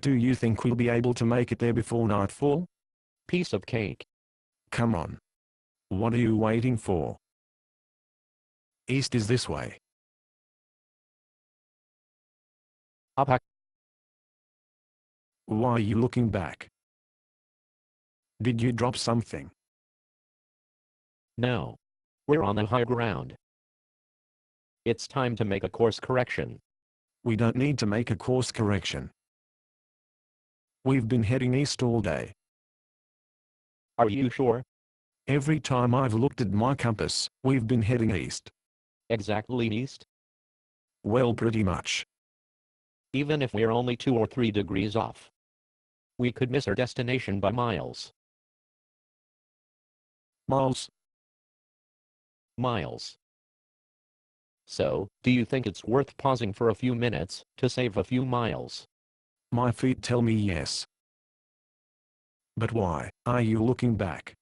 Do you think we'll be able to make it there before nightfall? Piece of cake. Come on. What are you waiting for? East is this way. Up. Why are you looking back? Did you drop something? No. We're on the high ground. It's time to make a course correction. We don't need to make a course correction. We've been heading east all day. Are you sure? Every time I've looked at my compass, we've been heading east. Exactly east? Well, pretty much. Even if we're only 2 or 3 degrees off, we could miss our destination by miles. Miles? Miles. So, do you think it's worth pausing for a few minutes to save a few miles? My feet tell me yes. But why are you looking back?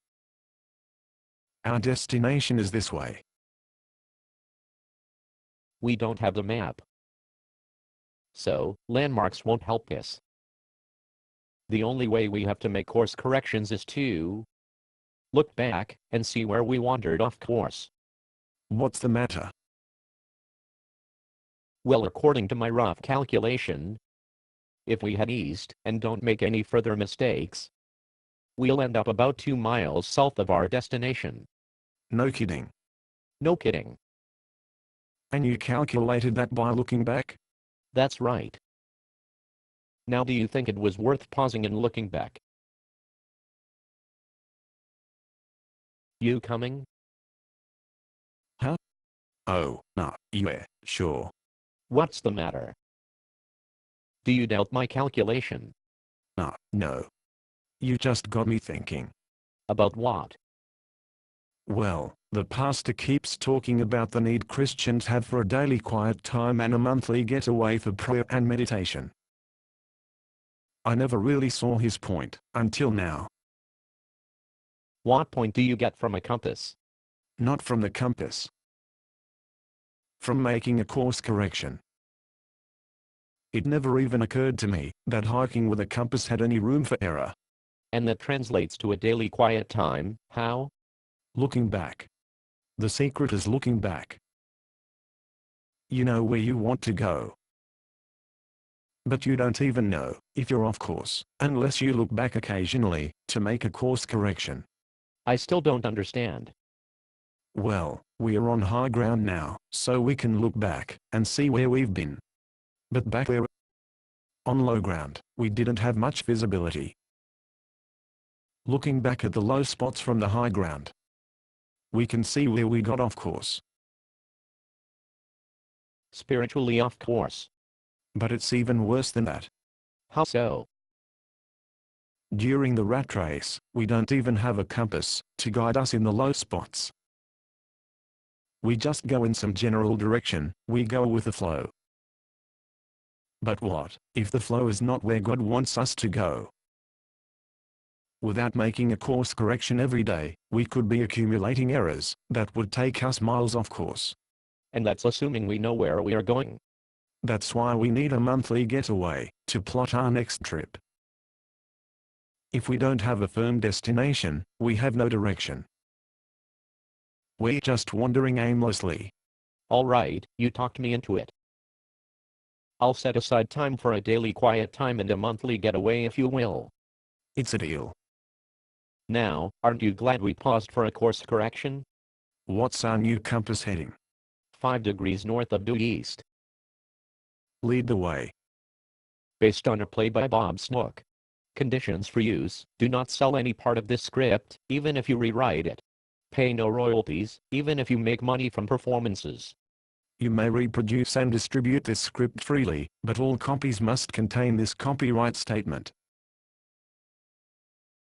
Our destination is this way. We don't have the map. So, landmarks won't help us. The only way we have to make course corrections is to look back and see where we wandered off course. What's the matter? Well, according to my rough calculation, if we head east and don't make any further mistakes, we'll end up about 2 miles south of our destination. No kidding. No kidding. And you calculated that by looking back? That's right. Now, do you think it was worth pausing and looking back? You coming? Huh? Oh, no, yeah, sure. What's the matter? Do you doubt my calculation? No. You just got me thinking. About what? Well, the pastor keeps talking about the need Christians have for a daily quiet time and a monthly getaway for prayer and meditation. I never really saw his point, until now. What point do you get from a compass? Not from the compass. From making a course correction. It never even occurred to me that hiking with a compass had any room for error. And that translates to a daily quiet time, how? Looking back. The secret is looking back. You know where you want to go. But you don't even know if you're off course, unless you look back occasionally to make a course correction. I still don't understand. Well, we are on high ground now, so we can look back and see where we've been. But back there, on low ground, we didn't have much visibility. Looking back at the low spots from the high ground, we can see where we got off course. Spiritually off course. But it's even worse than that. How so? During the rat race, we don't even have a compass to guide us in the low spots. We just go in some general direction, we go with the flow. But what if the flow is not where God wants us to go? Without making a course correction every day, we could be accumulating errors that would take us miles off course. And that's assuming we know where we are going. That's why we need a monthly getaway to plot our next trip. If we don't have a firm destination, we have no direction. We're just wandering aimlessly. All right, you talked me into it. I'll set aside time for a daily quiet time and a monthly getaway, if you will. It's a deal. Now, aren't you glad we paused for a course correction? What's our new compass heading? 5 degrees north of due east. Lead the way. Based on a play by Bob Snook. Conditions for use: do not sell any part of this script, even if you rewrite it. Pay no royalties, even if you make money from performances. You may reproduce and distribute this script freely, but all copies must contain this copyright statement.